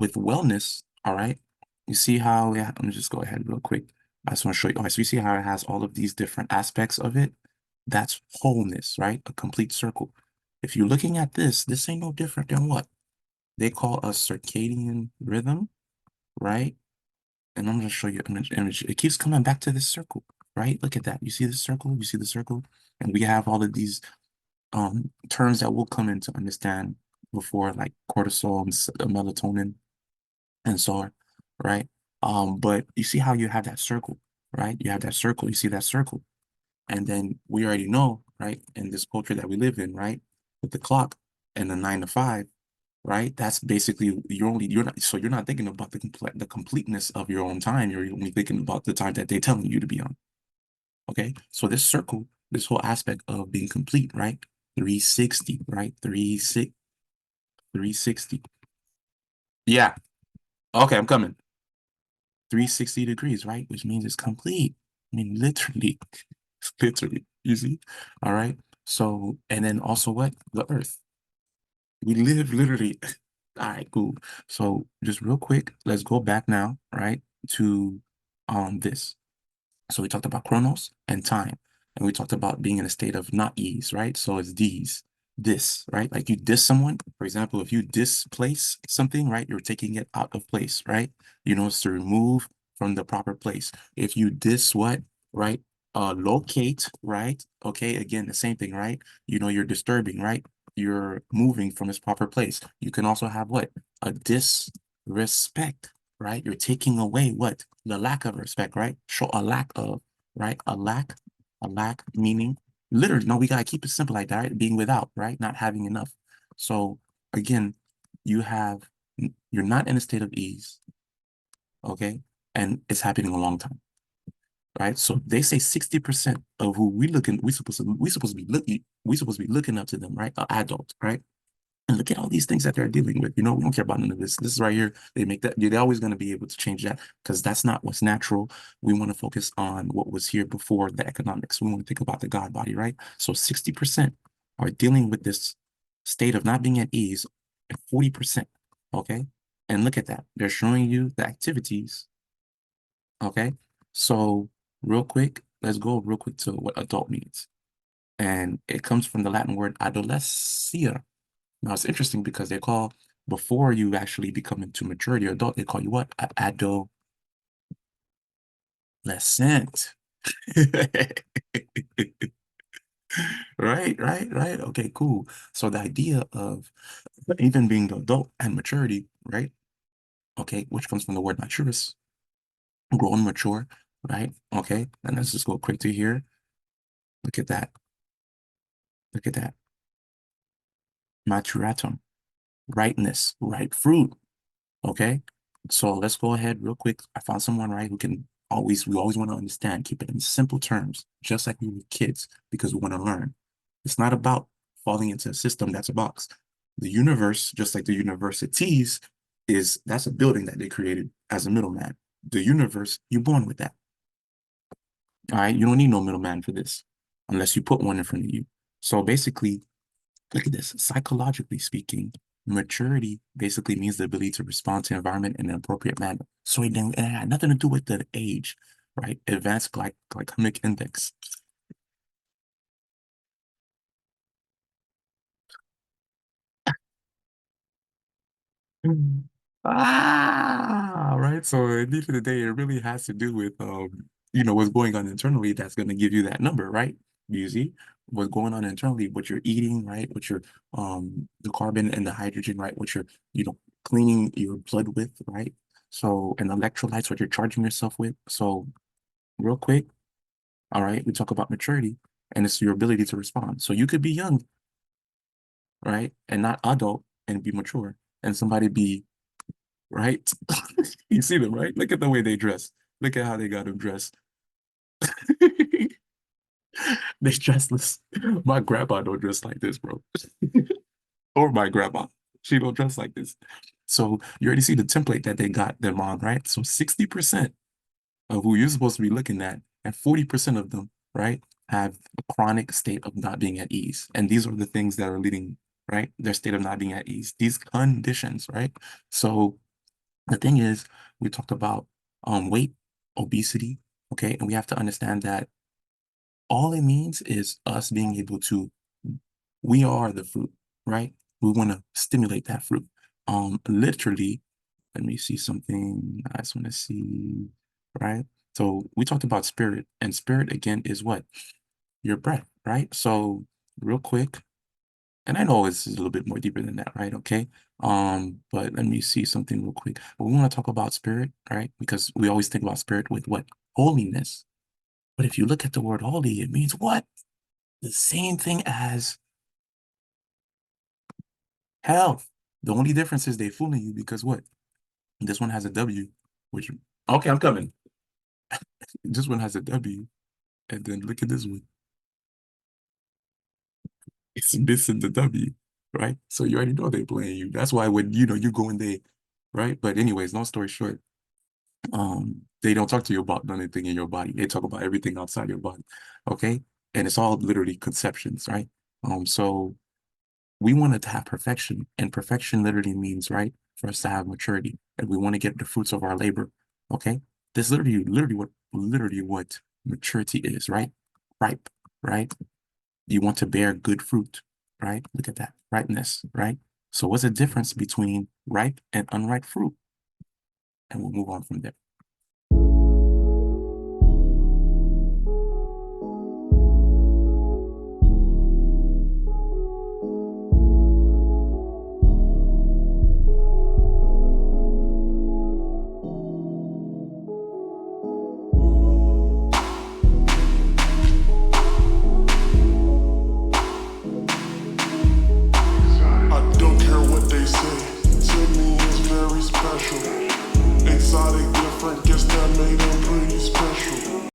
with wellness, all right, you see how, yeah, let me just go ahead real quick. I just want to show you. All right, so you see how it has all of these different aspects of it? That's wholeness, right? A complete circle. If you're looking at this ain't no different than what they call a circadian rhythm, right? And I'm going to show you an image. It keeps coming back to this circle, right? Look at that. You see the circle? You see the circle? And we have all of these terms that we'll come in to understand before, like cortisol and melatonin and so on, right? But you see how you have that circle, right? You have that circle, you see that circle. And then we already know, right, in this culture that we live in, right, with the clock and the 9 to 5, right? That's basically you're not thinking about the completeness of your own time. You're only thinking about the time that they're telling you to be on. Okay. So this circle, this whole aspect of being complete, right? 360, right? 360. Yeah. Okay, I'm coming. 360 degrees, right? Which means it's complete. I mean, literally, literally, you see? All right. So, and then also what? The earth. We live literally. All right, cool. So just real quick, let's go back now, right, to this. So we talked about chronos and time, and we talked about being in a state of not ease, right? So it's these, this, right? Like you diss someone, for example, if you displace something, right, you're taking it out of place, right? You know, it's to remove from the proper place. If you dis what, right? Locate, right? Okay, again, the same thing, right? You know, you're disturbing, right? You're moving from its proper place. You can also have what? A disrespect, right? You're taking away what? The lack of respect, right? Show a lack of, right? A lack meaning literally, no, we gotta keep it simple like that, right? Being without, right? Not having enough. So again, you're not in a state of ease, okay? And it's happening a long time, right? So they say 60% of who we supposed to be looking up to them, right? Adults, right? And look at all these things that they're dealing with. You know, we don't care about none of this. This is right here. They make that, they're always going to be able to change that because that's not what's natural. We want to focus on what was here before the economics. We want to think about the God body, right? So 60% are dealing with this state of not being at ease, and 40%, okay? And look at that. They're showing you the activities, okay? So real quick, let's go real quick to what adult means. And it comes from the Latin word adolescia. Now it's interesting because they call before you actually become into maturity or adult, they call you what? Adolescent. Right, right, right. Okay, cool. So the idea of even being the adult and maturity, right? Okay, which comes from the word maturis, grown mature, right? Okay, and let's just go quick to here. Look at that. Look at that. Maturatum, ripeness, ripe fruit. Okay. So let's go ahead real quick. I found someone, right, who can we always want to understand, keep it in simple terms, just like we were kids, because we want to learn. It's not about falling into a system that's a box. The universe, just like the universities, that's a building that they created as a middleman. The universe, you're born with that. All right. You don't need no middleman for this unless you put one in front of you. So basically, look at this. Psychologically speaking, maturity basically means the ability to respond to environment in an appropriate manner. So it had nothing to do with the age, right? Advanced glycemic index. Right. So at the end of the day, it really has to do with what's going on internally that's going to give you that number, right? You see what's going on internally, what you're eating, right? What you're the carbon and the hydrogen, right? What you're, cleaning your blood with, right? So and electrolytes, what you're charging yourself with. So real quick, all right, we talk about maturity and it's your ability to respond. So you could be young, right? And not adult and be mature. And somebody be right? You see them, right? Look at the way they dress. Look at how they got them dressed. They dressless. My grandpa don't dress like this, bro. Or my grandma. She don't dress like this. So you already see the template that they got them on, right? So 60% of who you're supposed to be looking at, and 40% of them, right, have a chronic state of not being at ease. And these are the things that are leading, right? Their state of not being at ease. These conditions, right? So The thing is, we talked about weight, obesity, okay? And we have to understand that all it means is us being able to, we are the fruit, right? We want to stimulate that fruit. Literally, let me see something. I just want to see, right? So we talked about spirit, and spirit again is what? Your breath, right? So real quick, and I know it's a little bit more deeper than that, right? Okay. But let me see something real quick. But we want to talk about spirit, right? Because we always think about spirit with what? Holiness. But if you look at the word holy, it means what? The same thing as health. The only difference is they fooling you because what? This one has a W, which okay, I'm coming. This one has a W, and then look at this one. It's missing the W, right? So you already know they're playing you. That's why when you go in there, right? But anyways, long story short, they don't talk to you about anything in your body. They talk about everything outside your body. Okay. And it's all literally conceptions, right? So we wanted to have perfection, and perfection literally means, right, for us to have maturity, and we want to get the fruits of our labor. Okay. This literally what maturity is, right? Ripe, right? You want to bear good fruit, right? Look at that ripeness, right? So what's the difference between ripe and unripe fruit? And we'll move on from there. I don't care what they say, to me it's very special. Exotic, different, guess that made them